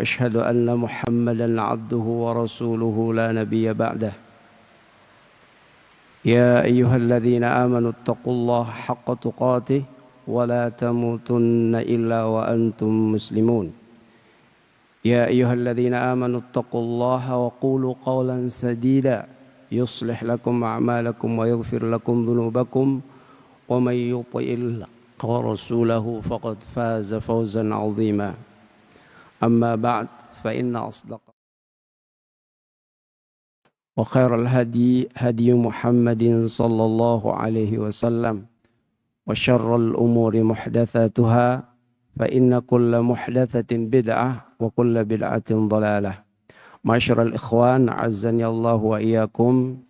وأشهد أن محمدا عبده ورسوله لا نبي بعده. يا أيها الذين آمنوا اتقوا الله حق تقاته ولا تموتن إلا وأنتم مسلمون. يا أيها الذين آمنوا اتقوا الله وقولوا قولا سديدا يصلح لكم أعمالكم ويغفر لكم ذنوبكم ومن يطع الله ورسوله فقد فاز فوزا عظيما. أما بعد فإن أصدق وخير الهدي هدي محمد صلى الله عليه وسلم وشر الأمور محدثاتها فإن كل محدثة بدعة وكل بدعة ضلالة. Masyarul ikhwan, azzani Allah wa iyyakum.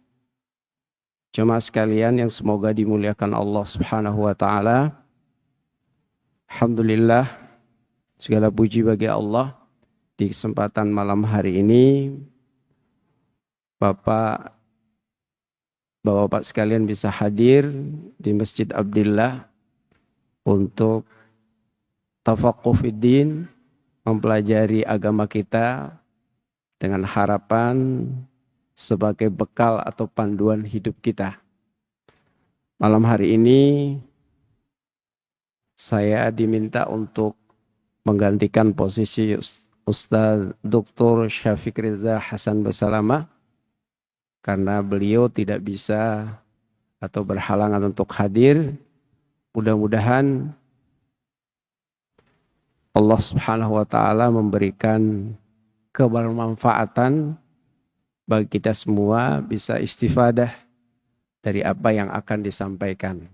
Jemaah sekalian yang semoga dimuliakan Allah Subhanahu wa taala. Alhamdulillah, segala puji bagi Allah di kesempatan malam hari ini Bapak-bapak sekalian bisa hadir di Masjid Abdillah untuk tafaqquh fiddin, mempelajari agama kita dengan harapan sebagai bekal atau panduan hidup kita. Malam hari ini saya diminta untuk menggantikan posisi Ustaz Dr. Syafiq Riza Hasan Basalamah karena beliau tidak bisa atau berhalangan untuk hadir. Mudah-mudahan Allah Subhanahu wa taala memberikan kebermanfaatan bagi kita semua, bisa istifadah dari apa yang akan disampaikan.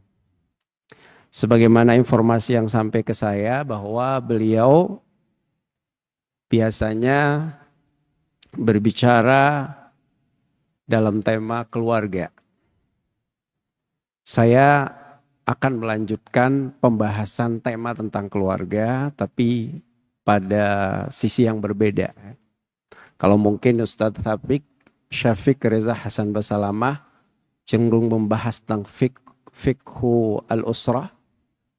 Sebagaimana informasi yang sampai ke saya bahwa beliau biasanya berbicara dalam tema keluarga. Saya akan melanjutkan pembahasan tema tentang keluarga, tapi pada sisi yang berbeda. Kalau mungkin Ustadz Syafiq Riza Hasan Basalamah cenderung membahas tentang fikhu al-usrah,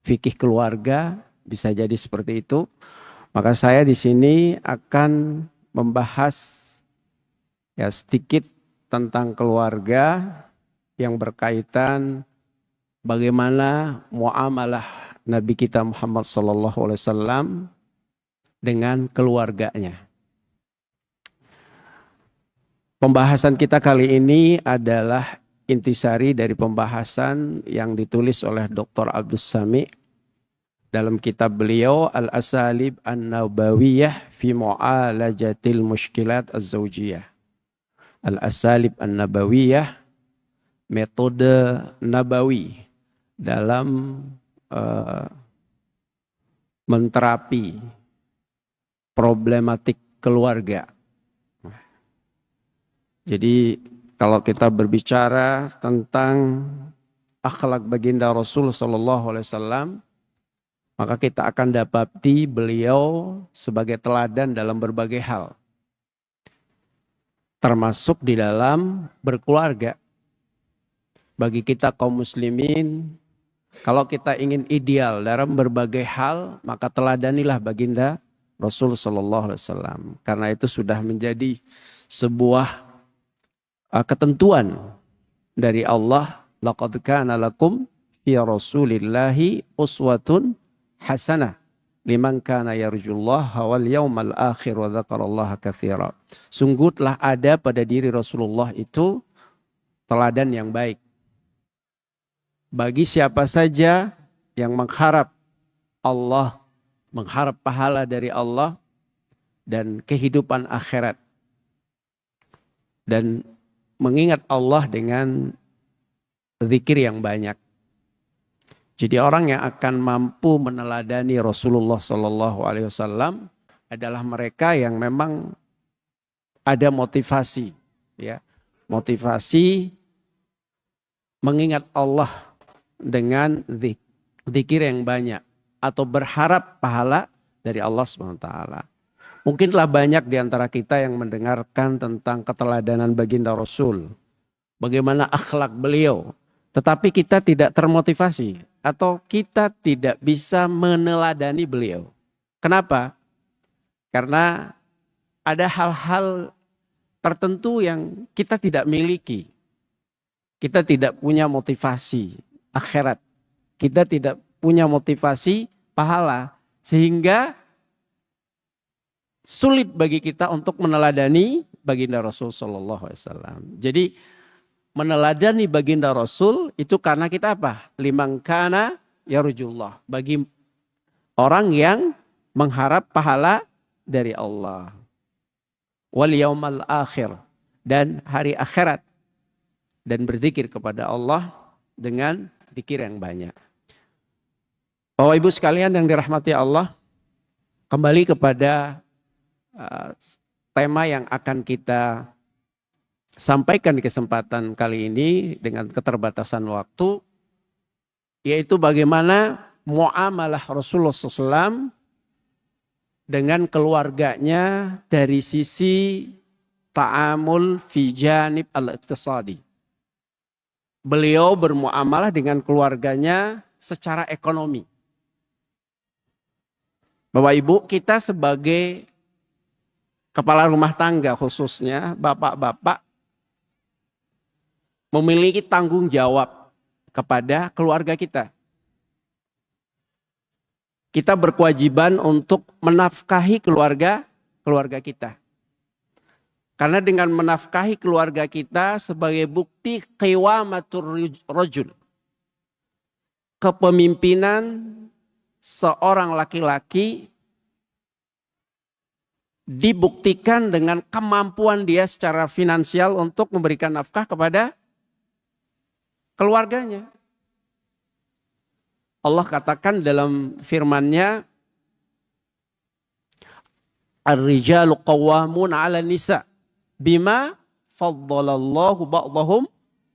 fikih keluarga, bisa jadi seperti itu. Maka saya di sini akan membahas sedikit tentang keluarga yang berkaitan bagaimana muamalah Nabi kita Muhammad SAW dengan keluarganya. Pembahasan kita kali ini adalah intisari dari pembahasan yang ditulis oleh Dr. Abdus Sami dalam kitab beliau Al-Asalib An-Nabawiyah fi Mu'alajatil Mushkilat Az-Zawjiyah. Al-Asalib An-Nabawiyah, metode nabawi dalam menterapi problematik keluarga. Jadi kalau kita berbicara tentang akhlak baginda Rasul sallallahu alaihi wasallam, maka kita akan dapati beliau sebagai teladan dalam berbagai hal. Termasuk di dalam berkeluarga. Bagi kita kaum muslimin, kalau kita ingin ideal dalam berbagai hal, maka teladanilah baginda Rasul sallallahu alaihi wasallam. Karena itu sudah menjadi sebuah ketentuan dari Allah, laqad kana lakum fi rasulillahi uswatun hasanah liman kana yarjullaha wal yaumal akhir wa dzakarallaha katsira. Sungguh telah ada pada diri Rasulullah itu teladan yang baik bagi siapa saja yang mengharap Allah, mengharap pahala dari Allah dan kehidupan akhirat, dan mengingat Allah dengan zikir yang banyak. Jadi orang yang akan mampu meneladani Rasulullah Sallallahu Alaihi Wasallam adalah mereka yang memang ada motivasi, motivasi mengingat Allah dengan zikir yang banyak atau berharap pahala dari Allah SWT. Mungkinlah banyak di antara kita yang mendengarkan tentang keteladanan baginda Rasul, bagaimana akhlak beliau, tetapi kita tidak termotivasi atau kita tidak bisa meneladani beliau. Kenapa? Karena ada hal-hal tertentu yang kita tidak miliki. Kita tidak punya motivasi akhirat. Kita tidak punya motivasi pahala. Sehingga sulit bagi kita untuk meneladani baginda Rasul Sallallahu Alaihi Wasallam. Jadi meneladani baginda Rasul itu karena kita apa? Liman kana yarjullah. Bagi orang yang mengharap pahala dari Allah. Wal yaumal akhir. Dan hari akhirat. Dan berzikir kepada Allah dengan zikir yang banyak. Bapak Ibu sekalian yang dirahmati Allah, kembali kepada tema yang akan kita sampaikan di kesempatan kali ini dengan keterbatasan waktu, yaitu bagaimana muamalah Rasulullah SAW dengan keluarganya dari sisi ta'amul fi janib al-iqtisadi. Beliau bermuamalah dengan keluarganya secara ekonomi. Bapak Ibu, kita sebagai kepala rumah tangga khususnya, bapak-bapak memiliki tanggung jawab kepada keluarga kita. Kita berkewajiban untuk menafkahi keluarga kita. Karena dengan menafkahi keluarga kita sebagai bukti qiwamatur rajul. Kepemimpinan seorang laki-laki dibuktikan dengan kemampuan dia secara finansial untuk memberikan nafkah kepada keluarganya. Allah katakan dalam firman-Nya, Ar-rijalu qawwamun 'ala nisa bima faddalallahu ba'dahum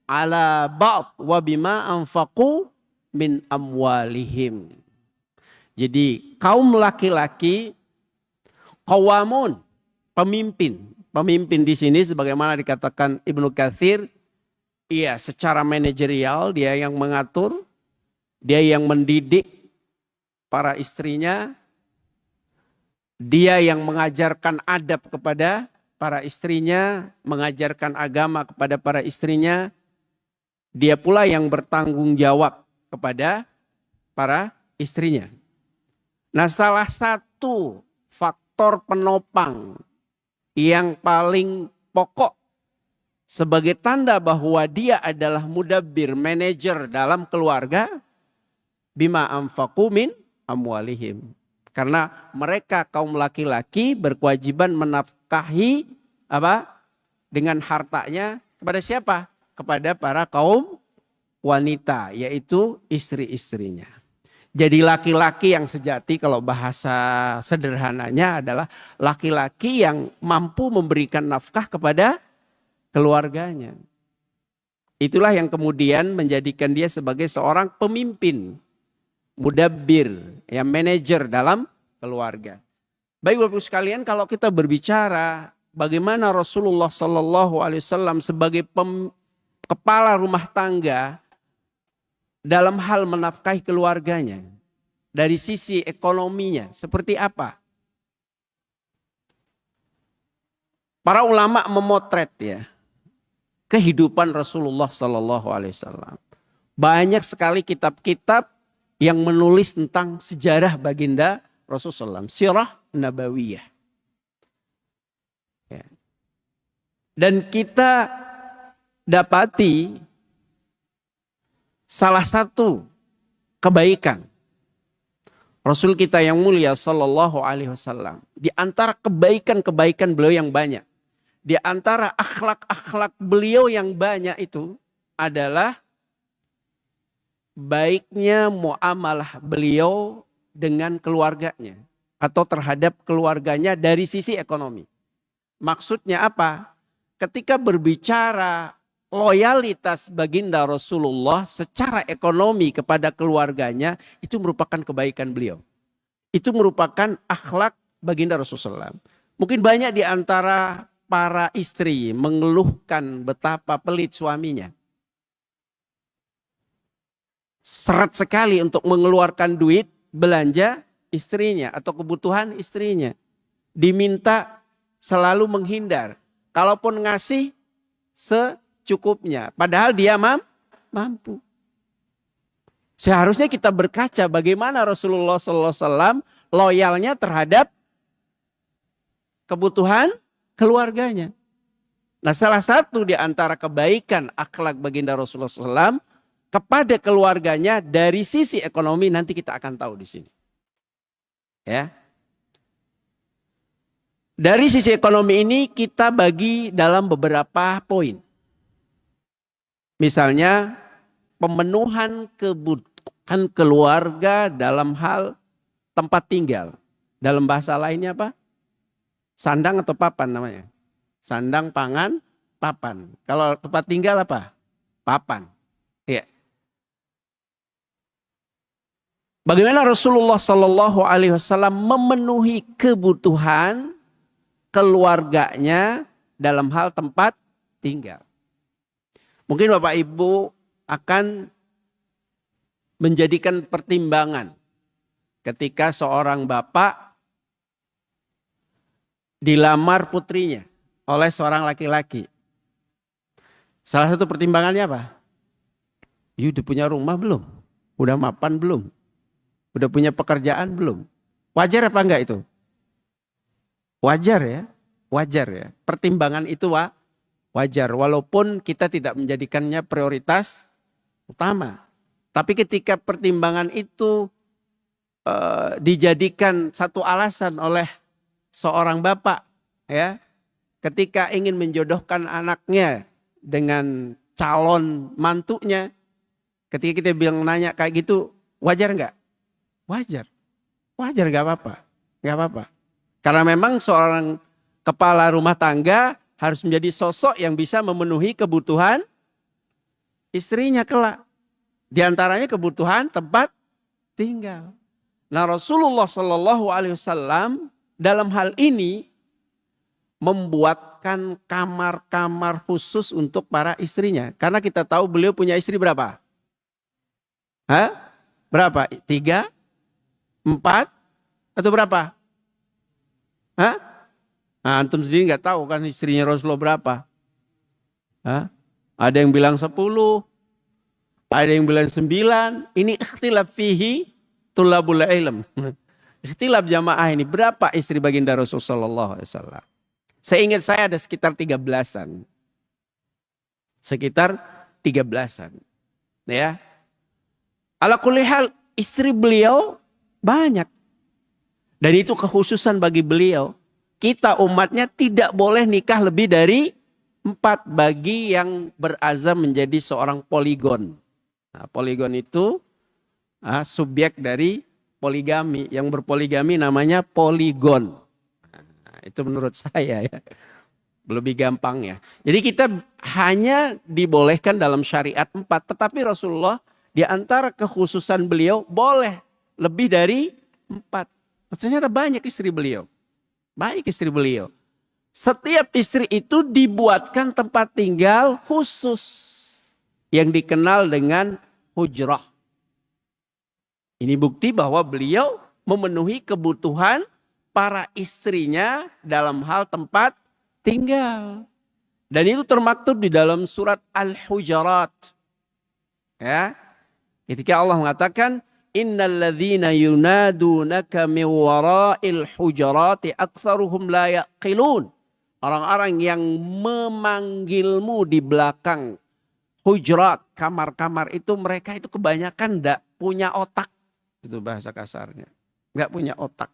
'ala ba'd wa bima anfaqu min amwalihim. Jadi kaum laki-laki qawwamun, pemimpin. Pemimpin di sini sebagaimana dikatakan Ibnu Katsir, iya secara manajerial dia yang mengatur, dia yang mendidik para istrinya, dia yang mengajarkan adab kepada para istrinya, mengajarkan agama kepada para istrinya, dia pula yang bertanggung jawab kepada para istrinya. Nah, salah satu faktor penopang yang paling pokok sebagai tanda bahwa dia adalah mudabbir, manajer dalam keluarga, bima anfaqu min amwalihim. Karena mereka kaum laki-laki berkewajiban menafkahi dengan hartanya kepada siapa? Kepada para kaum wanita, yaitu istri-istrinya. Jadi laki-laki yang sejati, kalau bahasa sederhananya adalah laki-laki yang mampu memberikan nafkah kepada keluarganya. Itulah yang kemudian menjadikan dia sebagai seorang pemimpin, mudabbir, yang manajer dalam keluarga. Baik Bapak Ibu sekalian, kalau kita berbicara bagaimana Rasulullah Sallallahu Alaihi Wasallam sebagai kepala rumah tangga dalam hal menafkahi keluarganya, dari sisi ekonominya seperti apa? Para ulama memotret ya kehidupan Rasulullah Sallallahu Alaihi Wasallam. Banyak sekali kitab-kitab yang menulis tentang sejarah baginda Rasulullah SAW, sirah nabawiyah. Ya. Dan kita dapati salah satu kebaikan Rasul kita yang mulia Sallallahu Alaihi Wasallam, di antara kebaikan-kebaikan beliau yang banyak, di antara akhlak-akhlak beliau yang banyak itu adalah baiknya muamalah beliau dengan keluarganya atau terhadap keluarganya dari sisi ekonomi. Maksudnya apa? Ketika berbicara loyalitas baginda Rasulullah secara ekonomi kepada keluarganya, itu merupakan kebaikan beliau. Itu merupakan akhlak baginda Rasulullah. Mungkin banyak di antara para istri mengeluhkan betapa pelit suaminya. Seret sekali untuk mengeluarkan duit belanja istrinya atau kebutuhan istrinya. Diminta selalu menghindar. Kalaupun ngasih secukupnya. Padahal dia mampu. Seharusnya kita berkaca bagaimana Rasulullah SAW loyalnya terhadap kebutuhan keluarganya. Nah, salah satu di antara kebaikan akhlak baginda Rasulullah SAW kepada keluarganya dari sisi ekonomi, nanti kita akan tahu di sini. Ya. Dari sisi ekonomi ini kita bagi dalam beberapa poin. Misalnya pemenuhan kebutuhan keluarga dalam hal tempat tinggal. Dalam bahasa lainnya apa? Sandang atau papan namanya? Sandang, pangan, papan. Kalau tempat tinggal apa? Papan. Ya. Bagaimana Rasulullah Shallallahu Alaihi Wasallam memenuhi kebutuhan keluarganya dalam hal tempat tinggal. Mungkin Bapak Ibu akan menjadikan pertimbangan ketika seorang bapak dilamar putrinya oleh seorang laki-laki. Salah satu pertimbangannya apa? You udah punya rumah belum? Udah mapan belum? Udah punya pekerjaan belum? Wajar apa enggak itu? Wajar ya, wajar ya. Pertimbangan itu wajar, walaupun kita tidak menjadikannya prioritas utama. Tapi ketika pertimbangan itu dijadikan satu alasan oleh seorang bapak, ya, ketika ingin menjodohkan anaknya dengan calon mantunya, ketika kita nanya kayak gitu, wajar nggak? Wajar, wajar, nggak apa-apa, nggak apa-apa. Karena memang seorang kepala rumah tangga harus menjadi sosok yang bisa memenuhi kebutuhan istrinya kelak. Di antaranya kebutuhan tempat tinggal. Nah, Rasulullah Shallallahu Alaihi Wasallam dalam hal ini membuatkan kamar-kamar khusus untuk para istrinya. Karena kita tahu beliau punya istri berapa? Hah? Berapa? 3? 4? Atau berapa? Hah? Nah, antum sendiri nggak tahu kan istrinya Rasulullah berapa? Hah? Ada yang bilang 10, ada yang bilang 9. Ini ikhtilaf fihi tulabul ilm. Ikhtilaf jamaah ini berapa istri baginda Rasulullah SAW? Seingat saya ada sekitar 13-an. Sekitar 13-an. Ya. Ala kulli hal istri beliau banyak. Dan itu kekhususan bagi beliau. Kita umatnya tidak boleh nikah lebih dari 4 bagi yang berazam menjadi seorang poligon. Nah, poligon itu subjek dari poligami. Yang berpoligami namanya poligon. Nah, itu menurut saya ya. Lebih gampang ya. Jadi kita hanya dibolehkan dalam syariat 4. Tetapi Rasulullah di antara kekhususan beliau boleh lebih dari 4. Ternyata banyak istri beliau. Baik istri beliau. Setiap istri itu dibuatkan tempat tinggal khusus. Yang dikenal dengan hujrah. Ini bukti bahwa beliau memenuhi kebutuhan para istrinya dalam hal tempat tinggal. Dan itu termaktub di dalam surat Al-Hujurat. Ya. Ketika Allah mengatakan, innal ladzina yunadunaka min wara'il hujurati aktsaruhum la yaqilun. Orang-orang yang memanggilmu di belakang hujurat, kamar-kamar itu, mereka itu kebanyakan enggak punya otak. Itu bahasa kasarnya. Enggak punya otak.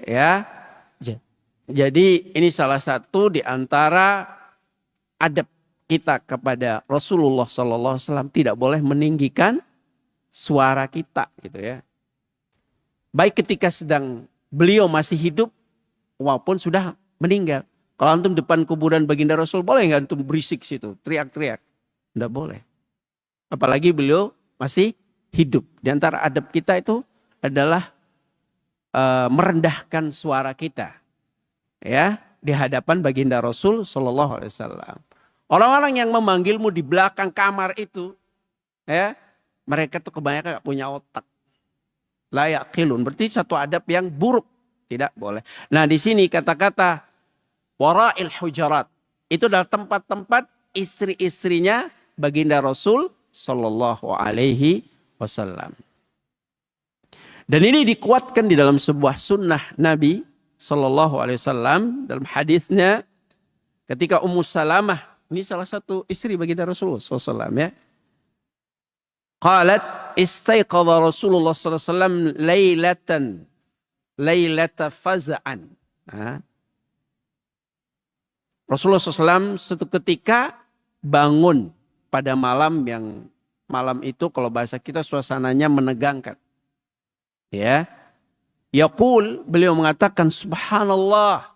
Ya. Jadi ini salah satu di antara adab kita kepada Rasulullah SAW, tidak boleh meninggikan suara kita gitu ya. Baik ketika sedang beliau masih hidup maupun sudah meninggal. Kalau antum depan kuburan baginda Rasul, boleh nggak antum berisik situ, teriak-teriak? Nggak boleh. Apalagi beliau masih hidup. Di antara adab kita itu adalah merendahkan suara kita, ya, di hadapan baginda Rasul Shallallahu Alaihi Wasallam. Orang-orang yang memanggilmu di belakang kamar itu, ya, mereka tuh kebanyakan gak punya otak. La yaqilun, berarti satu adab yang buruk. Tidak boleh. Nah, di sini kata-kata wara'il hujarat itu adalah tempat-tempat istri-istrinya baginda Rasul sallallahu alaihi wasallam. Dan ini dikuatkan di dalam sebuah sunnah Nabi sallallahu alaihi wasallam dalam hadisnya ketika Ummu Salamah, ini salah satu istri baginda Rasulullah sallallahu alaihi wasallam ya. Qalat istaiqadha Rasulullah sallallahu alaihi wasallam lailata faza'an. Rasulullah SAW suatu ketika bangun pada malam itu kalau bahasa kita suasananya menegangkan. Ya. Yaqul, beliau mengatakan subhanallah.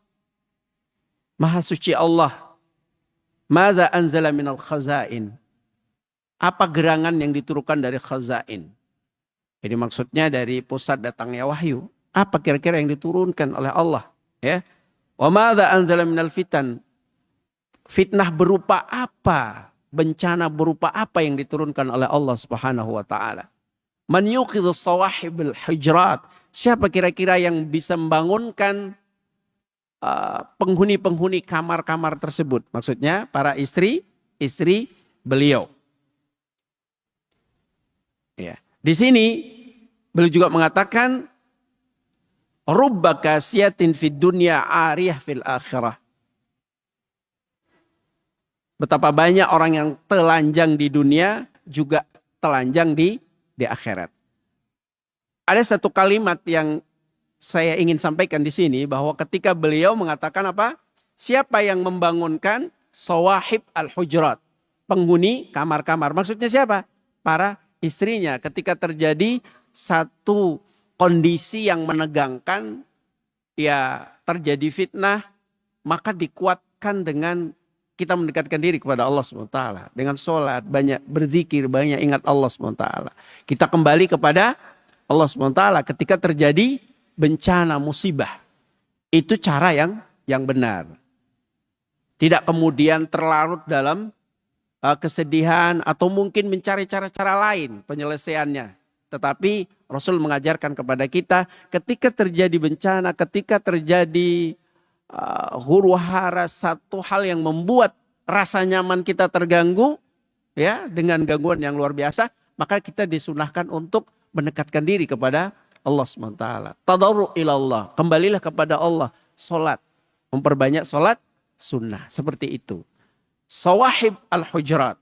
Maha suci Allah. Madza anzala minal khazain. Apa gerangan yang diturunkan dari khazain? Jadi maksudnya dari pusat datangnya wahyu. Apa kira-kira yang diturunkan oleh Allah? Ya. Wa madza anzala minal fitan. Fitnah berupa apa? Bencana berupa apa yang diturunkan oleh Allah Subhanahu wa taala? Man yuqidhu sawahibil hujurat. Siapa kira-kira yang bisa membangunkan penghuni-penghuni kamar-kamar tersebut? Maksudnya para istri beliau. Ya. Di sini beliau juga mengatakan rubba kasiyatin fid dunya ariyah fil akhirah. Betapa banyak orang yang telanjang di dunia juga telanjang di akhirat. Ada satu kalimat yang saya ingin sampaikan di sini bahwa ketika beliau mengatakan apa? Siapa yang membangunkan sawahib al-hujurat, penghuni kamar-kamar. Maksudnya siapa? Para istrinya. Ketika terjadi satu kondisi yang menegangkan, ya terjadi fitnah, maka dikuatkan dengan kita mendekatkan diri kepada Allah SWT. Dengan sholat, banyak berzikir, banyak ingat Allah SWT. Kita kembali kepada Allah SWT ketika terjadi bencana, musibah. Itu cara yang benar. Tidak kemudian terlarut dalam kesedihan atau mungkin mencari cara-cara lain penyelesaiannya. Tetapi Rasul mengajarkan kepada kita ketika terjadi bencana, ketika terjadi huru hara, satu hal yang membuat rasa nyaman kita terganggu ya dengan gangguan yang luar biasa, maka kita disunahkan untuk mendekatkan diri kepada Allah SWT. Tadarru ilallah, kembalilah kepada Allah, salat, memperbanyak salat sunnah, seperti itu. Sawahib al-hujurat.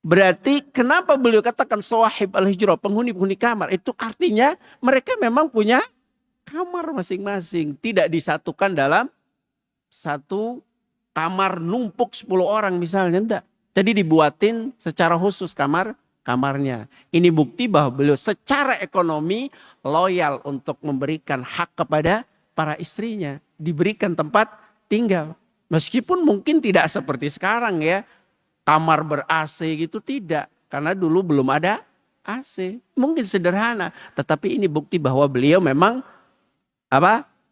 Berarti kenapa beliau katakan sawahib al-hujurat, penghuni-penghuni kamar, itu artinya mereka memang punya kamar masing-masing, tidak disatukan dalam satu kamar numpuk 10 orang misalnya, enggak. Jadi dibuatin secara khusus kamarnya. Ini bukti bahwa beliau secara ekonomi loyal untuk memberikan hak kepada para istrinya, diberikan tempat tinggal. Meskipun mungkin tidak seperti sekarang ya, kamar ber-AC gitu tidak, karena dulu belum ada AC. Mungkin sederhana, tetapi ini bukti bahwa beliau memang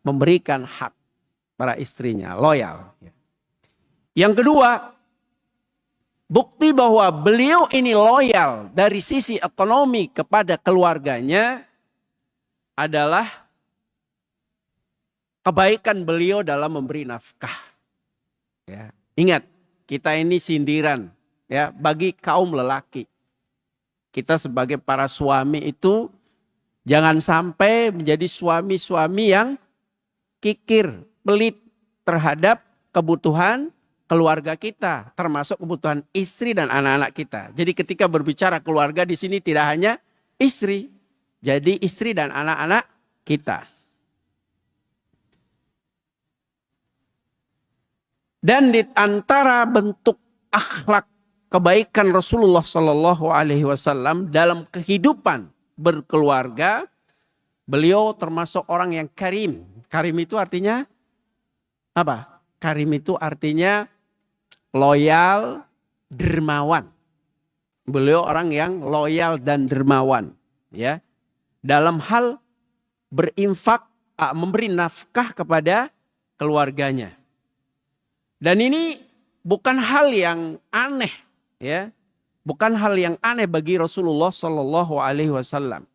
memberikan hak para istrinya, loyal. Yang kedua, bukti bahwa beliau ini loyal dari sisi ekonomi kepada keluarganya adalah kebaikan beliau dalam memberi nafkah. Ya. Ingat, kita ini sindiran ya bagi kaum lelaki. Kita sebagai para suami itu jangan sampai menjadi suami-suami yang kikir, pelit terhadap kebutuhan keluarga kita, termasuk kebutuhan istri dan anak-anak kita. Jadi ketika berbicara keluarga di sini tidak hanya istri, jadi istri dan anak-anak kita. Dan di antara bentuk akhlak kebaikan Rasulullah Shallallahu Alaihi Wasallam dalam kehidupan berkeluarga, beliau termasuk orang yang karim. Karim itu artinya apa? Karim itu artinya loyal, dermawan. Beliau orang yang loyal dan dermawan, ya. Dalam hal berinfak, memberi nafkah kepada keluarganya. Dan ini bukan hal yang aneh, ya. Bukan hal yang aneh bagi Rasulullah Shallallahu Alaihi Wasallam.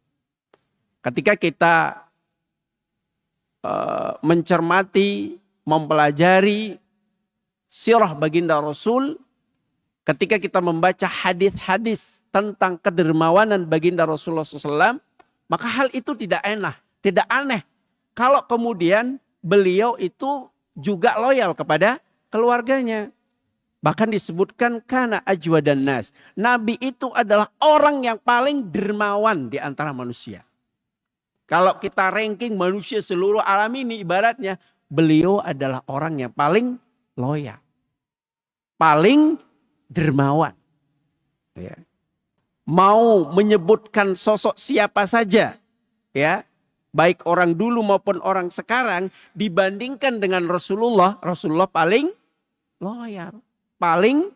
Ketika kita mencermati, mempelajari sirah baginda Rasul, ketika kita membaca hadis-hadis tentang kedermawanan baginda Rasulullah SAW, maka hal itu tidak aneh. Kalau kemudian beliau itu juga loyal kepada keluarganya. Bahkan disebutkan kana ajwadan nas. Nabi itu adalah orang yang paling dermawan di antara manusia. Kalau kita ranking manusia seluruh alam ini, ibaratnya beliau adalah orang yang paling loyal. Paling dermawan. Ya. Mau menyebutkan sosok siapa saja, ya, baik orang dulu maupun orang sekarang, dibandingkan dengan Rasulullah paling loyal. Paling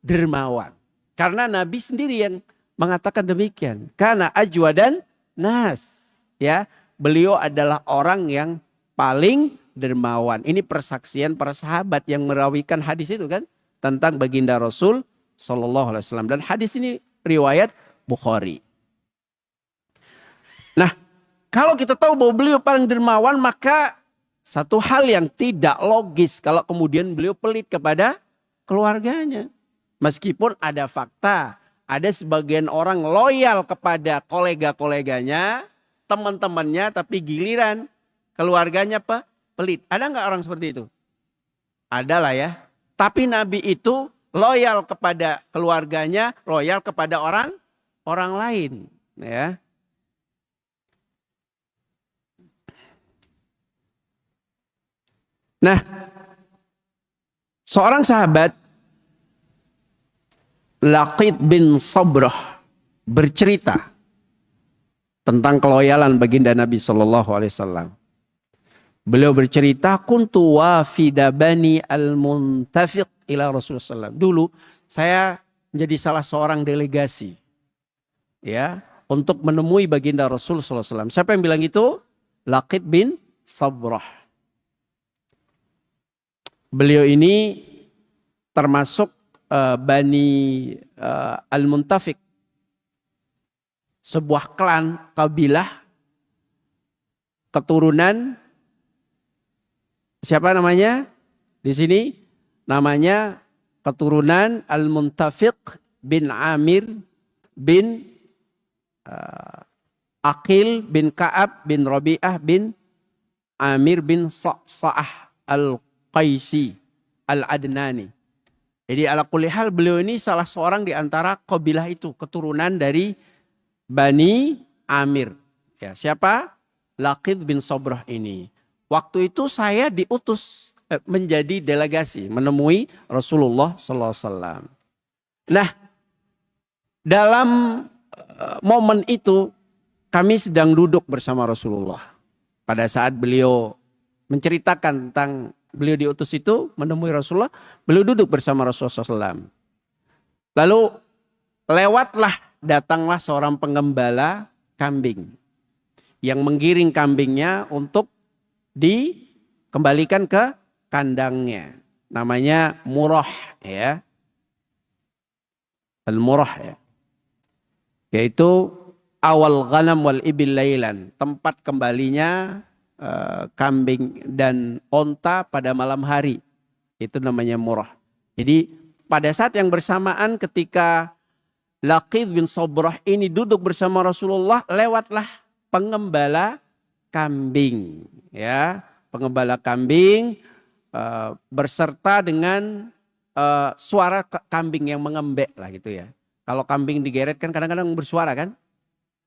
dermawan. Karena Nabi sendiri yang mengatakan demikian. Karena ajwadan nas. Ya, beliau adalah orang yang paling dermawan. Ini persaksian para sahabat yang merawikan hadis itu kan. Tentang baginda Rasul Sallallahu Alaihi Wasallam. Dan hadis ini riwayat Bukhari. Nah, kalau kita tahu bahwa beliau paling dermawan, maka satu hal yang tidak logis kalau kemudian beliau pelit kepada keluarganya. Meskipun ada fakta, ada sebagian orang loyal kepada kolega-koleganya, teman-temannya, tapi giliran keluarganya pelit. Ada nggak orang seperti itu? Ada lah ya. Tapi Nabi itu loyal kepada keluarganya, loyal kepada orang lain. Ya. Nah, seorang sahabat Laqit bin Sabrah bercerita tentang keloyalan baginda Nabi Shallallahu Alaihi Wasallam. Beliau bercerita, kuntu wafida bani al-muntafiq ila Rasulullah SAW. Dulu saya menjadi salah seorang delegasi, ya, untuk menemui baginda Rasul SAW. Siapa yang bilang itu? Laqit bin Sabrah. Beliau ini termasuk Bani Al-Muntafiq. Sebuah klan, kabilah, keturunan, siapa namanya? Di sini namanya keturunan Al-Muntafiq bin Amir bin Aqil bin Ka'ab bin Rabi'ah bin Amir bin Sa'ah Al-Qaisi Al-Adnani. Jadi ala kulli hal beliau ini salah seorang di antara kabilah itu, keturunan dari Bani Amir. Ya, siapa? Laqit bin Sabrah ini. Waktu itu saya diutus menjadi delegasi menemui Rasulullah SAW. Nah, dalam momen itu kami sedang duduk bersama Rasulullah. Pada saat beliau menceritakan tentang beliau diutus itu menemui Rasulullah, beliau duduk bersama Rasulullah SAW. Lalu datanglah seorang penggembala kambing yang menggiring kambingnya untuk dikembalikan ke kandangnya. Namanya Murrah, ya. Al-Murrah, ya. Yaitu awal ghanam wal ibil lailan, tempat kembalinya kambing dan onta pada malam hari. Itu namanya Murrah. Jadi pada saat yang bersamaan ketika Laqit bin Sabrah ini duduk bersama Rasulullah, lewatlah pengembala kambing. Ya, pengembala kambing berserta dengan suara kambing yang mengembek lah gitu ya. Kalau kambing digeret kan kadang-kadang bersuara kan.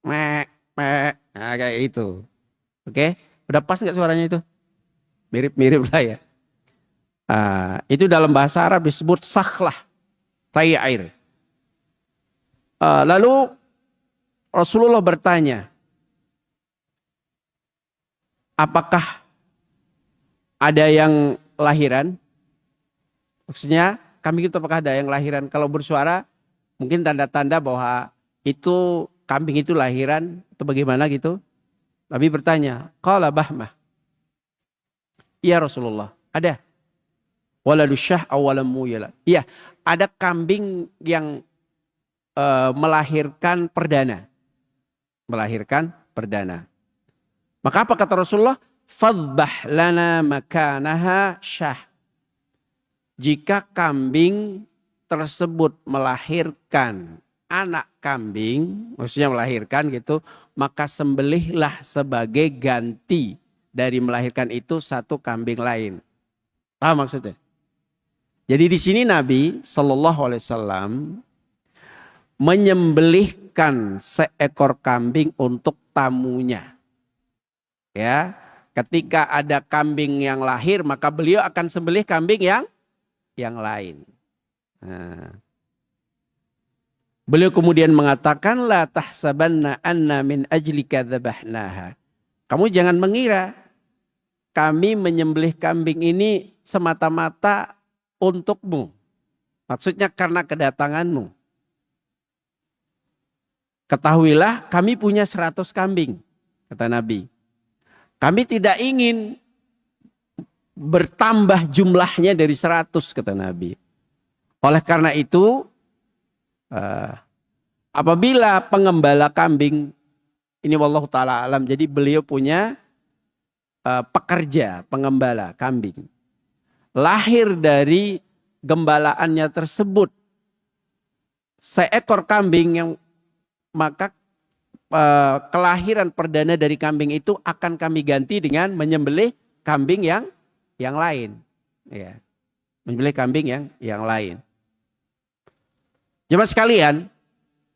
Mek, mek. Nah kayak itu. Oke. Udah pas nggak suaranya itu? Mirip-mirip lah ya. Itu dalam bahasa Arab disebut sakhlah, tai air. Lalu Rasulullah bertanya, apakah ada yang lahiran? Maksudnya kambing itu apakah ada yang lahiran? Kalau bersuara mungkin tanda-tanda bahwa itu kambing itu lahiran atau bagaimana gitu. Nabi bertanya, qala bahmah. Iya Rasulullah, ada. Waladus syah awalam muyala. Iya, ada kambing yang melahirkan perdana. Melahirkan perdana. Maka apa kata Rasulullah? fadhbah lana makanaha syah. Jika kambing tersebut melahirkan anak kambing, maksudnya melahirkan gitu, maka sembelihlah sebagai ganti dari melahirkan itu satu kambing lain. Paham maksudnya? Jadi di sini Nabi Shallallahu Alaihi Wasallam menyembelihkan seekor kambing untuk tamunya. Ya, ketika ada kambing yang lahir, maka beliau akan sembelih kambing yang lain. Nah. Beliau kemudian mengatakan, la tahsabanna anna min ajlika dzabahnaha. Kamu jangan mengira kami menyembelih kambing ini semata-mata untukmu. Maksudnya karena kedatanganmu. Ketahuilah kami punya 100 kambing, kata Nabi. Kami tidak ingin bertambah jumlahnya dari 100, kata Nabi. Oleh karena itu, apabila pengembala kambing, ini wallahu ta'ala alam, jadi beliau punya pekerja pengembala kambing. Lahir dari gembalaannya tersebut seekor kambing, yang maka kelahiran perdana dari kambing itu akan kami ganti dengan menyembelih kambing yang lain. Ya. Menyembelih kambing yang lain. Jemaah sekalian,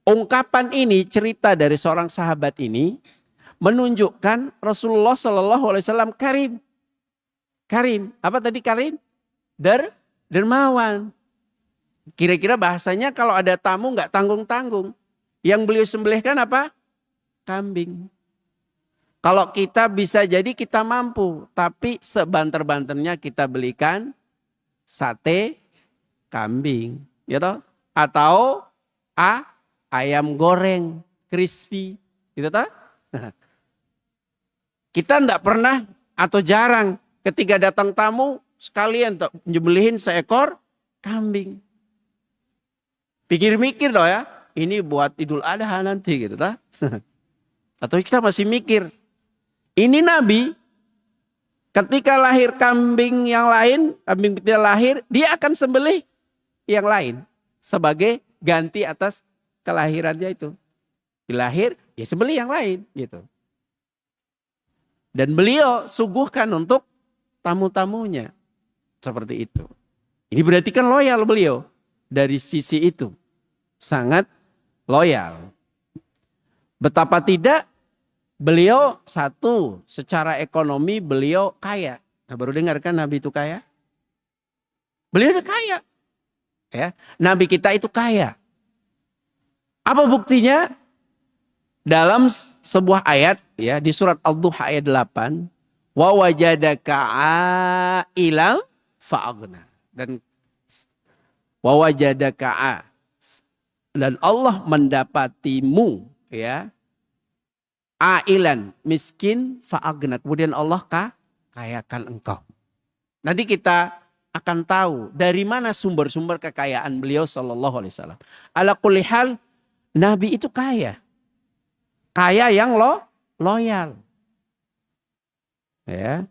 ungkapan ini, cerita dari seorang sahabat ini menunjukkan Rasulullah Shallallahu Alaihi Wasallam karim. Karim, apa tadi karim? Dermawan. Kira-kira bahasanya kalau ada tamu nggak tanggung-tanggung. Yang beliau sembelihkan apa? Kambing. Kalau kita bisa jadi kita mampu, tapi sebanter-banternya kita belikan sate kambing, ya toh? Atau ayam goreng crispy, gitu toh? Kita enggak pernah atau jarang ketika datang tamu sekalian nyembelihin seekor kambing. Pikir-mikir loh ya, ini buat Idul Adha nanti gitu toh? Atau kita masih mikir, ini Nabi ketika lahir kambing yang lain, kambing tidak lahir, dia akan sembelih yang lain sebagai ganti atas kelahirannya itu. Dilahir, ya sembelih yang lain gitu. Dan beliau suguhkan untuk tamu-tamunya. Seperti itu. Ini berarti kan loyal beliau. Dari sisi itu. Sangat loyal. Betapa tidak beliau satu, secara ekonomi beliau kaya. Nah, baru dengar kan Nabi itu kaya? Beliau udah kaya. Ya, Nabi kita itu kaya. Apa buktinya? Dalam sebuah ayat ya di surat Al-Duha ayat 8, wa wajadaka ailan fa'aghna. Dan wa wajadaka, dan Allah mendapatimu ya ailan, miskin fa'aghna. Kemudian Allah kayakan engkau. Nanti kita akan tahu dari mana sumber-sumber kekayaan beliau sallallahu alaihi wasallam. Ala kulli hal, Nabi itu kaya. Kaya yang loyal. Ya.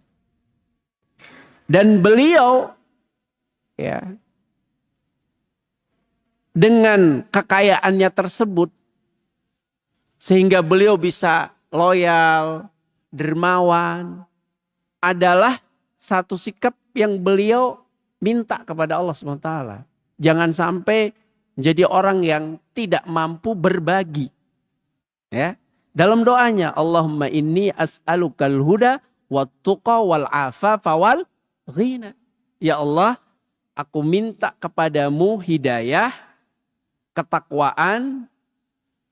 Dan beliau ya dengan kekayaannya tersebut sehingga beliau bisa loyal, dermawan, adalah satu sikap yang beliau minta kepada Allah SWT. Jangan sampai jadi orang yang tidak mampu berbagi. Ya. Dalam doanya, Allahumma inni as'alukal huda wat tuqa wal afafa wal ghina. Ya Allah, aku minta kepadamu hidayah, ketakwaan,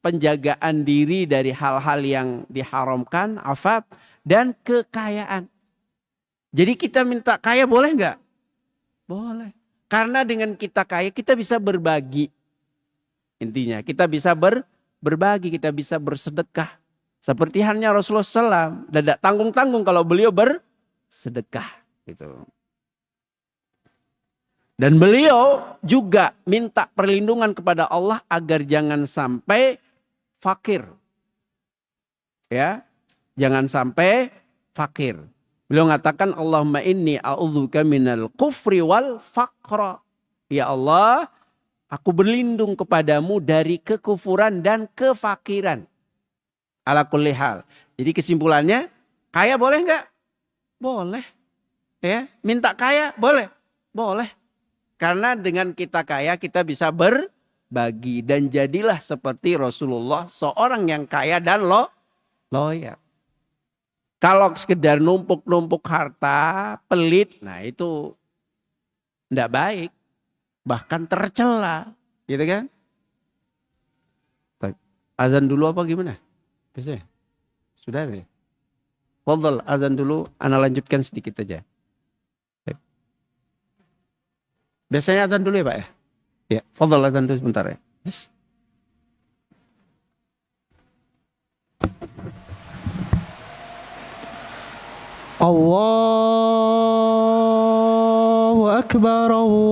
penjagaan diri dari hal-hal yang diharamkan, afaf, dan kekayaan. Jadi kita minta kaya boleh nggak? Boleh. Karena dengan kita kaya, kita bisa berbagi. Intinya, kita bisa berbagi, kita bisa bersedekah. Seperti halnya Rasulullah SAW. Tidak tanggung-tanggung kalau beliau bersedekah. Gitu. Dan beliau juga minta perlindungan kepada Allah agar jangan sampai fakir. Ya, jangan sampai fakir. Beliau mengatakan Allahumma inni a'udzubika minal kufri wal faqra. Ya Allah, aku berlindung kepadamu dari kekufuran dan kefakiran. Ala kulli hal. Jadi kesimpulannya, kaya boleh enggak? Boleh. Ya, minta kaya boleh? Boleh. Karena dengan kita kaya kita bisa berbagi. Dan jadilah seperti Rasulullah, seorang yang kaya dan loyal. Kalau sekedar numpuk-numpuk harta, pelit, nah itu enggak baik. Bahkan tercela. Gitu kan? Azan dulu apa gimana? Biasanya? Sudah ya? Fadhal, azan dulu, ana lanjutkan sedikit aja. Biasanya azan dulu ya Pak ya? Ya, fadhal azan dulu sebentar ya. Allahu Akbar, Allahu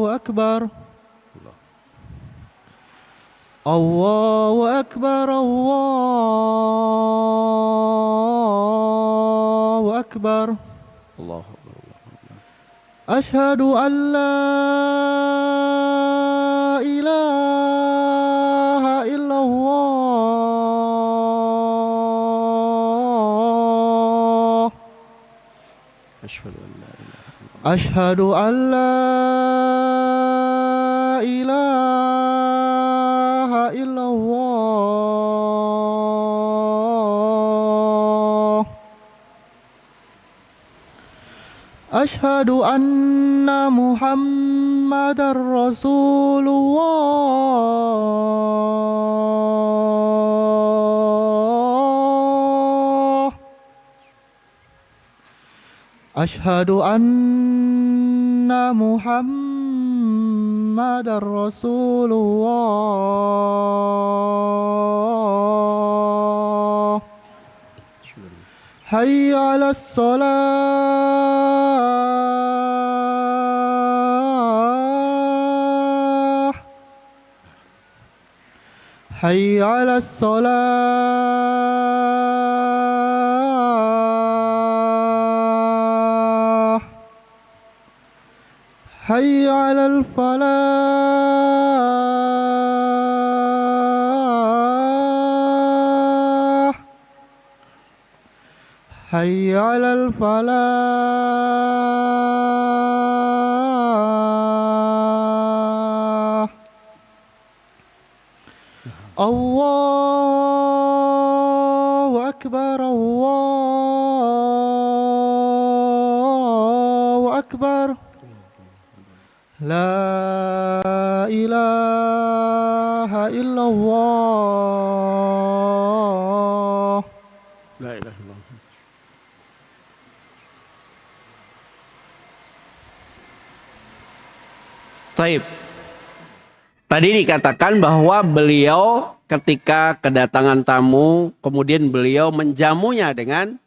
Akbar. Allahu Akbar, Allahu Akbar. Allahu Akbar. Asyhadu an la ilaha illallah. Asyhadu an la ilaha illallah. Asyhadu anna Muhammadar Rasulullah. Asyhadu anna Muhammadar Rasulullah. Hayya 'alas shalah. Hayya 'alas shalah. Hayya 'alal falah. Hayya 'alal falah. Allahu Akbar, Allahu Akbar. La ilaha illallah. La ilaha illallah. Taib. Tadi dikatakan bahwa beliau ketika kedatangan tamu, kemudian beliau menjamunya dengan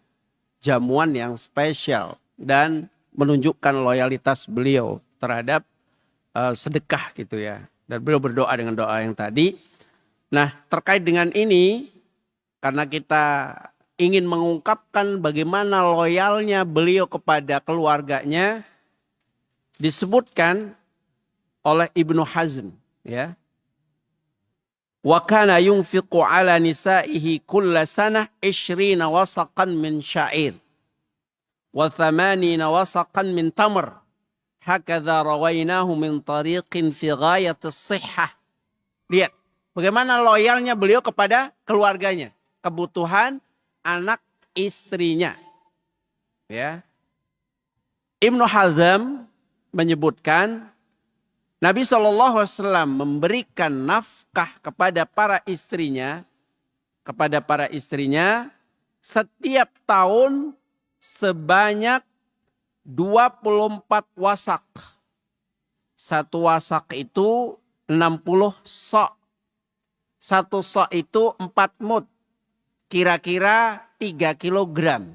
jamuan yang spesial dan menunjukkan loyalitas beliau terhadap sedekah gitu ya. Dan beliau berdoa dengan doa yang tadi. Nah, terkait dengan ini, karena kita ingin mengungkapkan bagaimana loyalnya beliau kepada keluarganya, disebutkan oleh Ibnu Hazm, ya. Wa kana yunfiqu ala nisaihi kulla sanah 20 wasaqan min sya'ir wa 80 wasaqan min tamr. Hakadha rawainahu min tariqin fi ghayatis sihhah. Lihat bagaimana loyalnya beliau kepada keluarganya, kebutuhan anak istrinya. Ya. Ibnu Hazm menyebutkan Nabi SAW memberikan nafkah kepada para istrinya setiap tahun sebanyak 24 wasak. Satu wasak itu 60 sok. Satu sok itu 4 mud. Kira-kira 3 kilogram.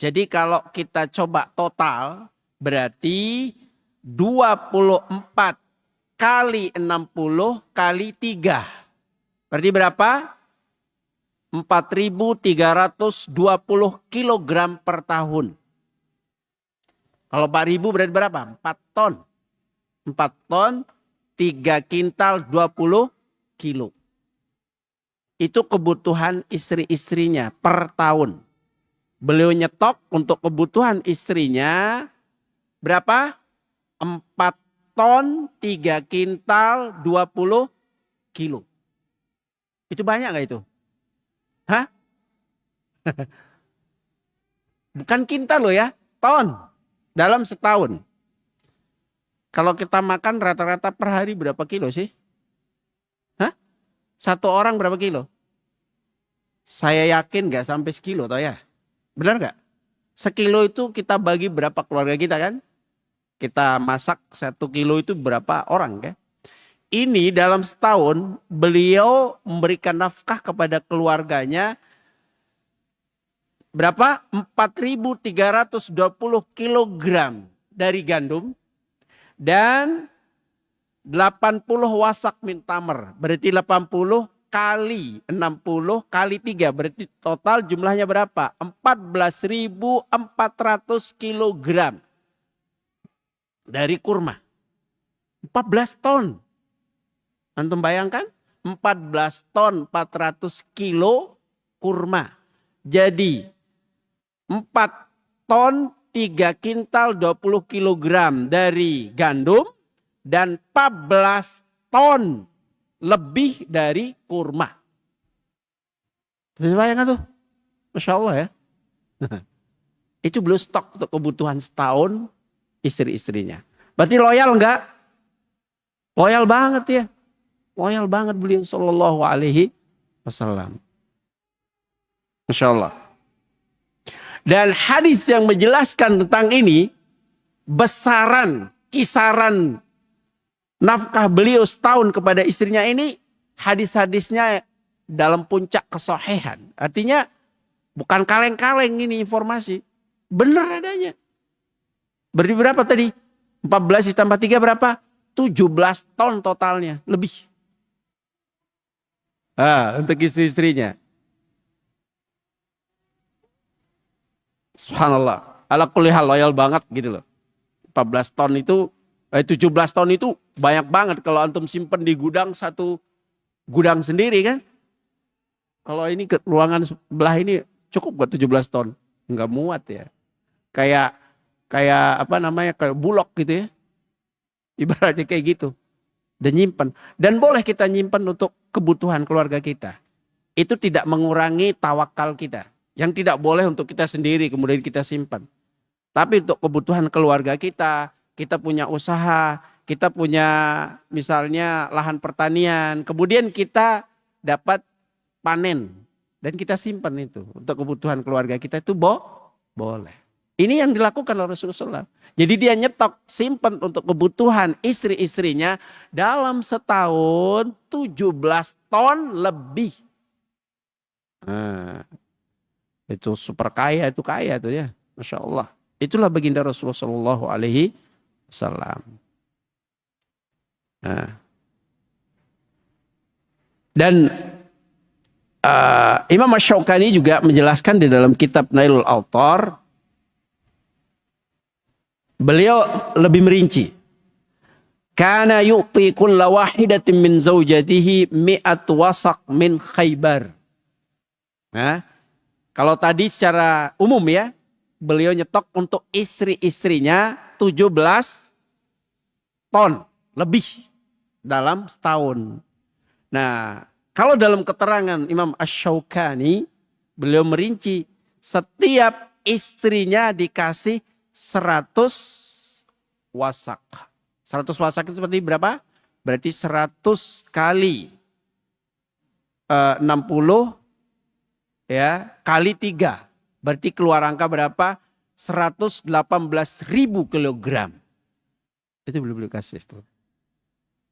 Jadi kalau kita coba total berarti 24 kali 60 kali 3. Berarti berapa? 4.320 kilogram per tahun. Kalau 4.000 berarti berapa? 4 ton. 4 ton, 3 kintal 20 kilo. Itu kebutuhan istri-istrinya per tahun. Beliau nyetok untuk kebutuhan istrinya berapa? 4 ton, 3 kintal, 20 kilo. Itu banyak gak itu? Hah? Bukan kintal loh ya, ton. Dalam setahun. Kalau kita makan rata-rata per hari berapa kilo sih? Hah? Satu orang berapa kilo? Saya yakin gak sampai sekilo toh ya. Benar gak? Sekilo itu kita bagi berapa keluarga kita kan? Kita masak 1 kilo itu berapa orang kan? Ini dalam setahun beliau memberikan nafkah kepada keluarganya berapa? 4.320 kilogram dari gandum dan 80 wasak min tamer. Berarti 80 kali 60 kali 3. Berarti total jumlahnya berapa? 14.400 kilogram dari kurma. 14 ton. Antum bayangkan? 14 ton 400 kilo kurma. Jadi 4 ton 3 kintal 20 kilogram dari gandum dan 14 ton lebih dari kurma. Bisa bayangkan tuh? Masya Allah ya. Itu belum stok untuk kebutuhan setahun istri-istrinya. Berarti loyal enggak? Loyal banget ya. Loyal banget beliau sallallahu alaihi wasallam. Masya Allah. Dan hadis yang menjelaskan tentang ini, besaran, kisaran nafkah beliau setahun kepada istrinya ini, hadis-hadisnya dalam puncak kesohihan. Artinya bukan kaleng-kaleng ini informasi. Benar adanya. Berarti berapa tadi? 14 ditambah 3 berapa? 17 ton totalnya. Lebih. Untuk istri-istrinya. Subhanallah. Ala kulli hal loyal banget gitu loh. 14 ton itu, 17 ton itu banyak banget. Kalau antum simpen di gudang, satu gudang sendiri kan. Kalau ini ke ruangan sebelah ini cukup buat 17 ton. Enggak muat ya. Kayak apa namanya, kayak bulog gitu ya. Ibaratnya kayak gitu. Dan nyimpen. Dan boleh kita nyimpen untuk kebutuhan keluarga kita. Itu tidak mengurangi tawakal kita. Yang tidak boleh untuk kita sendiri kemudian kita simpan. Tapi untuk kebutuhan keluarga kita, kita punya usaha, kita punya misalnya lahan pertanian, kemudian kita dapat panen dan kita simpan itu untuk kebutuhan keluarga kita itu boleh. Ini yang dilakukan oleh Rasulullah. Jadi dia nyetok simpan untuk kebutuhan istri-istrinya dalam setahun 17 ton lebih. Itu super kaya, itu kaya tuh ya. Masya Allah. Itulah baginda Rasulullah Shallallahu Alaihi Wasallam. Dan Imam Asy-Syaukani juga menjelaskan di dalam kitab Nailul Awtar, beliau lebih merinci. Kana yu'ti kulla wahidatin min zaujatihi mi'at wasaq min Khaybar. Kalau tadi secara umum ya, beliau nyetok untuk istri-istrinya 17 ton lebih dalam setahun. Nah, kalau dalam keterangan Imam Asy-Syaukani, beliau merinci setiap istrinya dikasih 100 wasak. 100 wasak itu seperti berapa? Berarti 100 kali 60 ya, kali 3. Berarti keluar angka berapa? 118.000 kilogram. Itu beliau kasih itu.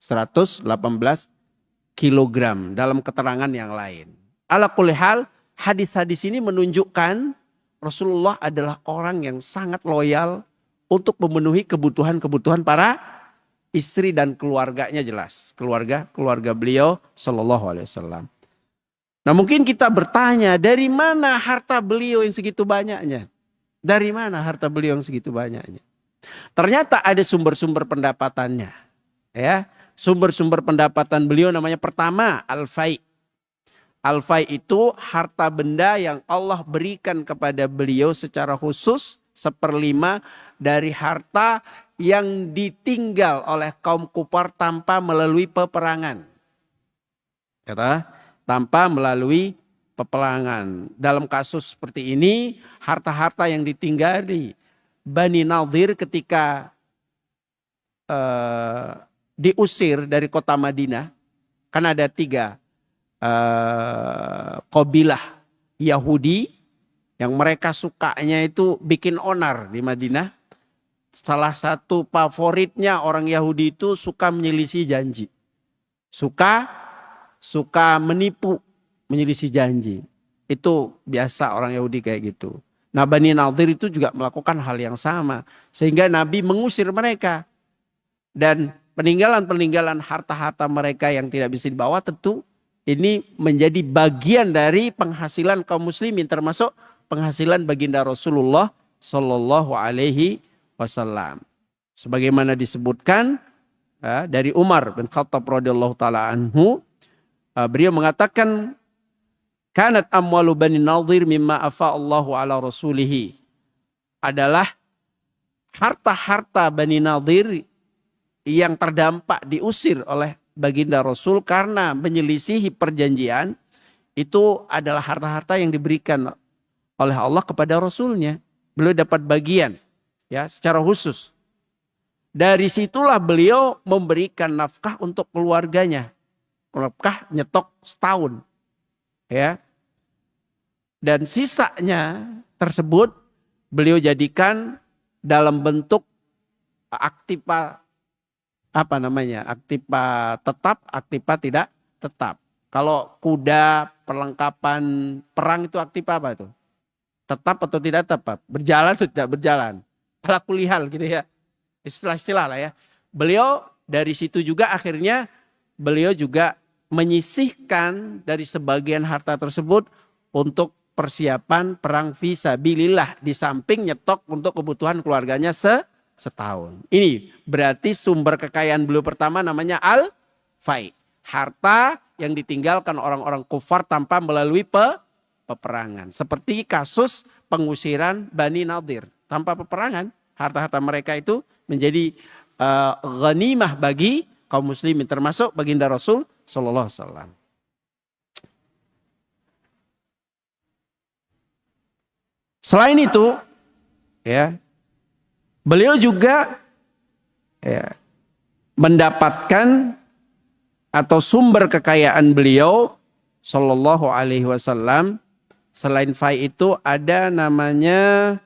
118 kilogram dalam keterangan yang lain. Ala kulli hal, hadis-hadis ini menunjukkan Rasulullah adalah orang yang sangat loyal untuk memenuhi kebutuhan-kebutuhan para istri dan keluarganya jelas. Keluarga beliau sallallahu alaihi wasallam. Nah mungkin kita bertanya, dari mana harta beliau yang segitu banyaknya? Dari mana harta beliau yang segitu banyaknya? Ternyata ada sumber-sumber pendapatannya. Ya, sumber-sumber pendapatan beliau namanya pertama al-fai. Al-fai itu harta benda yang Allah berikan kepada beliau secara khusus 1/5 dari harta yang ditinggal oleh kaum kufar tanpa melalui peperangan. Kata, tanpa melalui peperangan. Dalam kasus seperti ini, harta-harta yang ditinggali Bani Nadir ketika diusir dari kota Madinah, kan ada 3 kabilah Yahudi yang mereka sukanya itu bikin onar di Madinah. Salah satu favoritnya orang Yahudi itu suka menyelisih janji. Suka menipu, menyelisih janji. Itu biasa orang Yahudi kayak gitu. Nah Bani Nadir itu juga melakukan hal yang sama. Sehingga Nabi mengusir mereka. Dan peninggalan-peninggalan harta-harta mereka yang tidak bisa dibawa tentu ini menjadi bagian dari penghasilan kaum muslimin, termasuk penghasilan baginda Rasulullah Shallallahu Alaihi Wasallam. Sebagaimana disebutkan dari Umar bin Khattab radhiyallahu taala anhu, beliau mengatakan, "Kanat amwalu Bani Nadir mimma afa Allahu ala Rasulihi." Adalah harta-harta Bani Nadir yang terdampak diusir oleh baginda Rasul karena menyelisihi perjanjian, itu adalah harta-harta yang diberikan oleh Allah kepada Rasulnya. Beliau dapat bagian ya secara khusus. Dari situlah beliau memberikan nafkah untuk keluarganya. Nafkah nyetok setahun. Ya. Dan sisanya tersebut beliau jadikan dalam bentuk aktiva aktiva tetap, aktiva tidak tetap. Kalau kuda, perlengkapan perang itu aktiva apa itu? Tetap atau tidak tetap? Berjalan atau tidak berjalan? Ala kulihal gitu ya. Istilah-istilah lah ya. Beliau dari situ juga akhirnya beliau juga menyisihkan dari sebagian harta tersebut untuk persiapan perang fisabilillah. Di samping nyetok untuk kebutuhan keluarganya setahun. Ini berarti sumber kekayaan beliau pertama namanya al-fai. Harta yang ditinggalkan orang-orang kufar tanpa melalui peperangan. Seperti kasus pengusiran Bani Nadir. Tanpa peperangan, harta-harta mereka itu menjadi ghanimah bagi kaum muslimin. Termasuk baginda Rasul Sallallahu Alaihi Wasallam. Selain itu, ya, beliau juga mendapatkan atau sumber kekayaan beliau Sallallahu Alaihi Wasallam selain fai itu ada namanya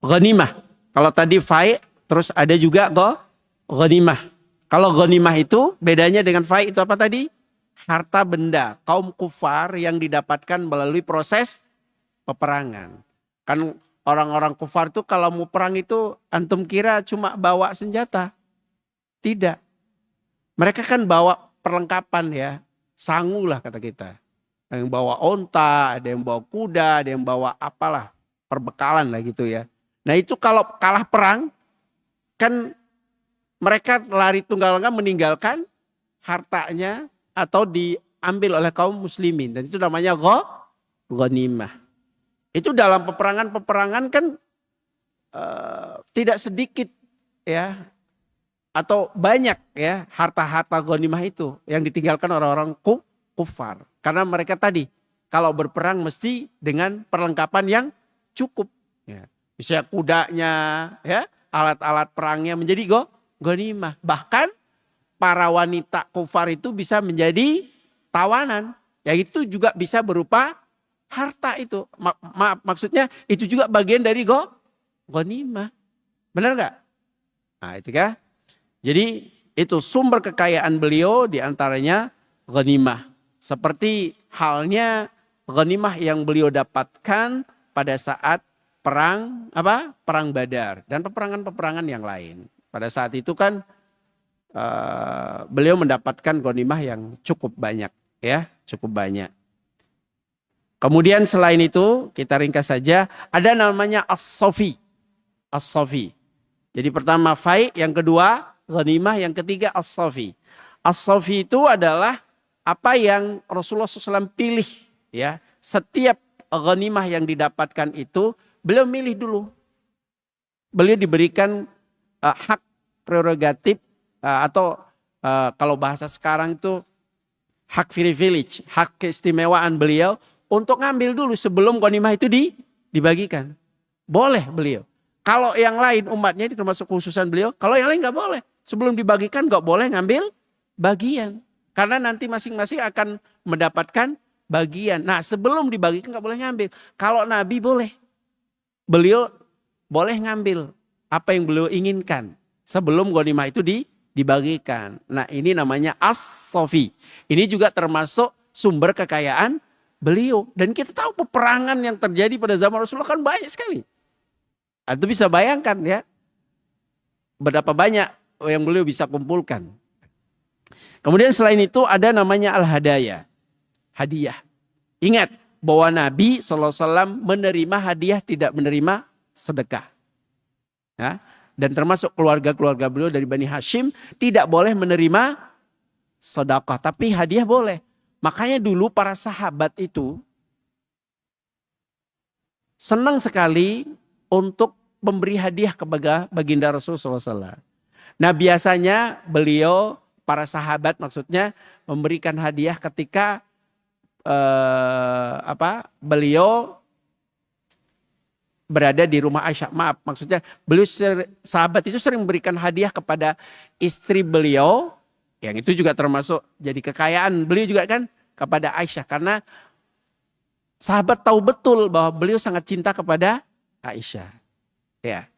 ghanimah. Kalau tadi fai terus ada juga ghanimah. Kalau ghanimah itu bedanya dengan fai itu apa tadi? Harta benda kaum kufar yang didapatkan melalui proses peperangan. Kan orang-orang kufar itu kalau mau perang itu antum kira cuma bawa senjata. Tidak. Mereka kan bawa perlengkapan ya. Sangu lah kata kita. Ada yang bawa onta, ada yang bawa kuda, ada yang bawa apalah. Perbekalan lah gitu ya. Nah itu kalau kalah perang kan mereka lari tunggal langkah meninggalkan hartanya atau diambil oleh kaum muslimin. Dan itu namanya ghanimah. Itu dalam peperangan-peperangan kan tidak sedikit ya atau banyak ya harta-harta ghanimah itu yang ditinggalkan orang-orang kufar. Karena mereka tadi kalau berperang mesti dengan perlengkapan yang cukup. Ya. Misalnya kudanya, ya alat-alat perangnya menjadi ghanimah. Bahkan para wanita kufar itu bisa menjadi tawanan. Ya itu juga bisa berupa harta itu. Maksudnya itu juga bagian dari ghanimah. Benar gak? Nah itu kan. Jadi itu sumber kekayaan beliau diantaranya ghanimah. Seperti halnya ghanimah yang beliau dapatkan pada saat perang Badar dan peperangan-peperangan yang lain. Pada saat itu kan beliau mendapatkan ghanimah yang cukup banyak, ya, cukup banyak. Kemudian selain itu, kita ringkas saja, ada namanya as-safi. As-safi. Jadi pertama fai, yang kedua ghanimah, yang ketiga as-safi. As-safi itu adalah apa yang Rasulullah SAW pilih, ya. Setiap ghanimah yang didapatkan itu beliau milih dulu. Beliau diberikan hak prerogatif atau kalau bahasa sekarang itu hak privilege, hak keistimewaan beliau untuk ngambil dulu sebelum ghanimah itu dibagikan. Boleh beliau. Kalau yang lain umatnya, ini termasuk khususan beliau, kalau yang lain nggak boleh. Sebelum dibagikan nggak boleh ngambil bagian. Karena nanti masing-masing akan mendapatkan bagian. Nah, sebelum dibagikan nggak boleh ngambil. Kalau Nabi boleh. Beliau boleh ngambil apa yang beliau inginkan sebelum ghanimah itu dibagikan. Nah, ini namanya as-safi. Ini juga termasuk sumber kekayaan beliau. Dan kita tahu peperangan yang terjadi pada zaman Rasulullah kan banyak sekali. Itu bisa bayangkan ya, berapa banyak yang beliau bisa kumpulkan. Kemudian selain itu ada namanya al-hadaya, hadiah. Ingat bahwa Nabi SAW menerima hadiah, tidak menerima sedekah. Ya, dan termasuk keluarga-keluarga beliau dari Bani Hashim tidak boleh menerima sedekah, tapi hadiah boleh. Makanya dulu para sahabat itu senang sekali untuk memberi hadiah kepada baginda Rasulullah SAW. Nah, biasanya beliau, para sahabat maksudnya, memberikan hadiah ketika beliau berada di rumah Aisyah. Maaf, maksudnya beliau sahabat itu sering memberikan hadiah kepada istri beliau, yang itu juga termasuk jadi kekayaan beliau juga kan, kepada Aisyah. Karena sahabat tahu betul bahwa beliau sangat cinta kepada Aisyah. Ya,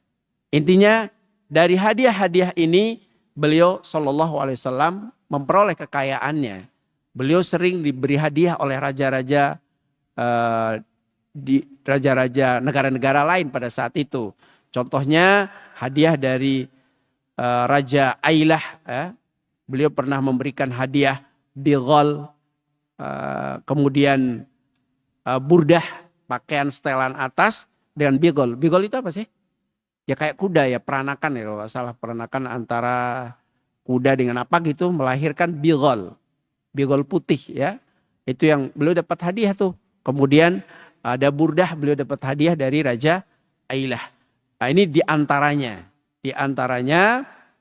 intinya dari hadiah-hadiah ini beliau SAW memperoleh kekayaannya. Beliau sering diberi hadiah oleh raja-raja di raja-raja negara-negara lain pada saat itu. Contohnya hadiah dari Raja Ailah. Beliau pernah memberikan hadiah bighal, kemudian burdah, pakaian setelan atas dengan bighal. Bighal itu apa sih? Ya kayak kuda ya, peranakan ya kalau nggak salah, peranakan antara kuda dengan apa gitu melahirkan bighal. Bighal putih ya. Itu yang beliau dapat hadiah tuh. Kemudian ada burdah, beliau dapat hadiah dari Raja Ailah. Nah, ini diantaranya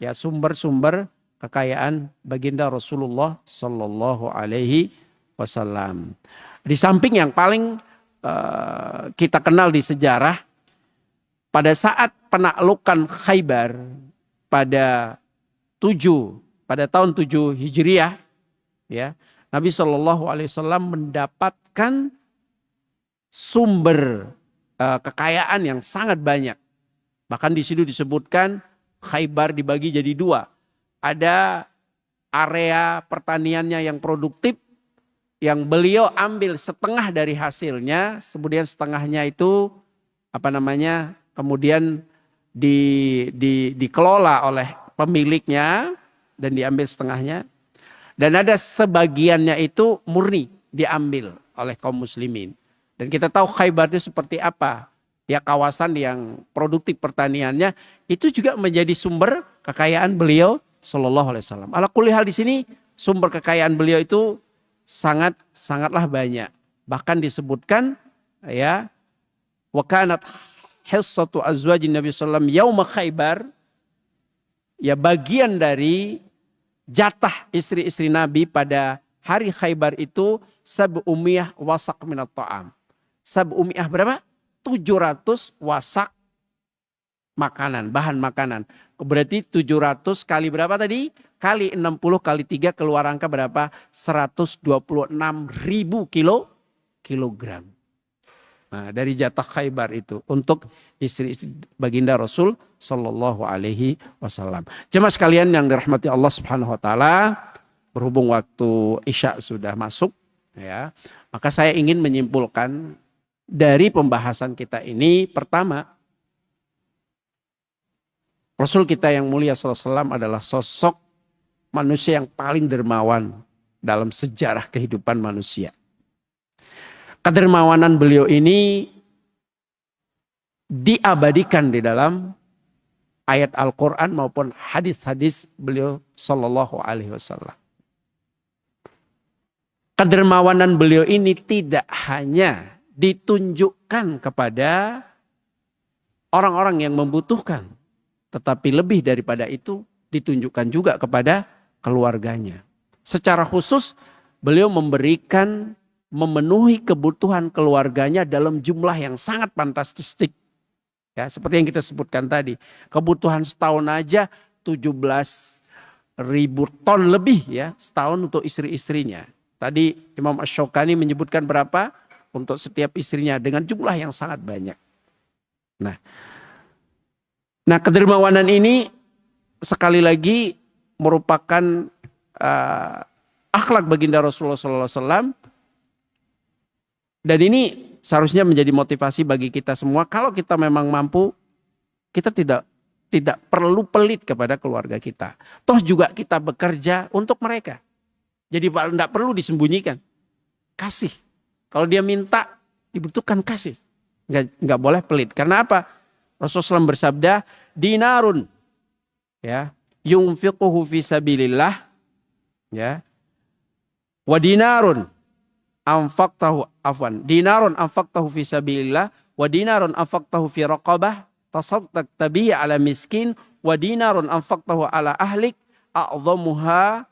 ya sumber-sumber kekayaan baginda Rasulullah Sallallahu Alaihi Wasallam. Di samping yang paling kita kenal di sejarah, pada saat penaklukan Khaybar pada tahun 7 Hijriah, ya, Nabi Shallallahu Alaihi Wasallam mendapatkan sumber kekayaan yang sangat banyak. Bahkan di situ disebutkan Khaybar dibagi jadi dua. Ada area pertaniannya yang produktif, yang beliau ambil setengah dari hasilnya, kemudian setengahnya itu kemudian dikelola oleh pemiliknya dan diambil setengahnya. Dan ada sebagiannya itu murni diambil oleh kaum muslimin. Dan kita tahu Khaybar itu seperti apa. Ya, kawasan yang produktif pertaniannya itu juga menjadi sumber kekayaan beliau Sallallahu Alaihi Wasallam. Ala kulli hal di sini sumber kekayaan beliau itu sangatlah banyak. Bahkan disebutkan ya, wa kanat hissatu azwajin Nabi sallallahu yauma Khaybar, ya bagian dari jatah istri-istri Nabi pada hari Khaybar itu sab'umiyah wasak minat ta'am. Sab'umiyah berapa? 700 wasak makanan, bahan makanan. Berarti 700 kali berapa tadi? Kali 60 kali 3 keluar angka berapa? 126.000 kilogram. Nah, dari jatah Khaybar itu untuk istri-istri baginda Rasul Sallallahu Alaihi Wasallam. Jemaah sekalian yang dirahmati Allah Subhanahu Wa Taala, berhubung waktu Isya sudah masuk, ya, maka saya ingin menyimpulkan dari pembahasan kita ini, pertama, Rasul kita yang mulia Sallallahu Alaihi Wasallam adalah sosok manusia yang paling dermawan dalam sejarah kehidupan manusia. Kedermawanan beliau ini diabadikan di dalam ayat Al-Quran maupun hadis-hadis beliau Sallallahu Alaihi Wasallam. Kedermawanan beliau ini tidak hanya ditunjukkan kepada orang-orang yang membutuhkan, tetapi lebih daripada itu ditunjukkan juga kepada keluarganya. Secara khusus beliau memenuhi kebutuhan keluarganya dalam jumlah yang sangat fantastik. Ya, seperti yang kita sebutkan tadi, kebutuhan setahun aja 17.000 ton lebih ya setahun untuk istri-istrinya. Tadi Imam Asy-Syaukani menyebutkan berapa untuk setiap istrinya dengan jumlah yang sangat banyak. Nah, kedermawanan ini sekali lagi merupakan akhlak baginda Rasulullah SAW, dan ini seharusnya menjadi motivasi bagi kita semua. Kalau kita memang mampu, kita tidak perlu pelit kepada keluarga kita. Toh juga kita bekerja untuk mereka. Jadi tidak perlu disembunyikan. Kasih. Kalau dia minta, dibutuhkan kasih. Nggak boleh pelit. Karena apa? Rasulullah SAW bersabda, dinarun, ya, yunfiquhu fi sabilillah, ya, wa dinarun dinarun anfaqtahu fi sabilillah wa dinarun anfaqtahu fi raqabah tasaddaqta bihi ala miskin wa dinarun anfaqtahu ala ahlik a'dhamuha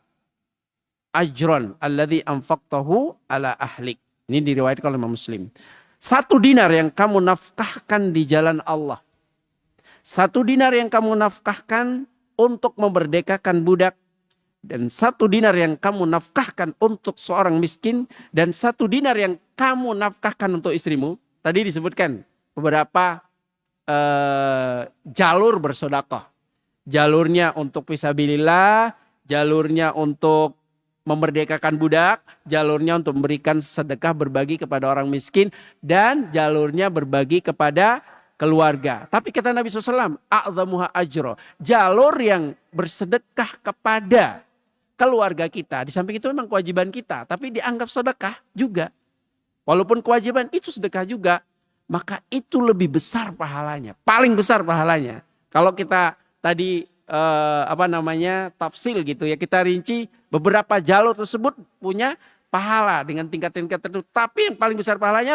ajran alladhi anfaqtahu ala ahlik. Ini diriwayatkan oleh Imam Muslim. 1 dinar yang kamu nafkahkan di jalan Allah, 1 dinar yang kamu nafkahkan untuk memerdekakan budak, dan 1 dinar yang kamu nafkahkan untuk seorang miskin, dan 1 dinar yang kamu nafkahkan untuk istrimu. Tadi disebutkan beberapa jalur bersedekah. Jalurnya untuk fisabilillah, jalurnya untuk memerdekakan budak, jalurnya untuk memberikan sedekah berbagi kepada orang miskin, dan jalurnya berbagi kepada keluarga. Tapi kata Nabi SAW, a'dhamuha ajro, jalur yang bersedekah kepada keluarga kita, di samping itu memang kewajiban kita, tapi dianggap sedekah juga. Walaupun kewajiban itu sedekah juga, maka itu lebih besar pahalanya, paling besar pahalanya. Kalau kita tadi tafsil gitu ya, kita rinci beberapa jalur tersebut punya pahala dengan tingkat-tingkat tertentu, tapi yang paling besar pahalanya apa?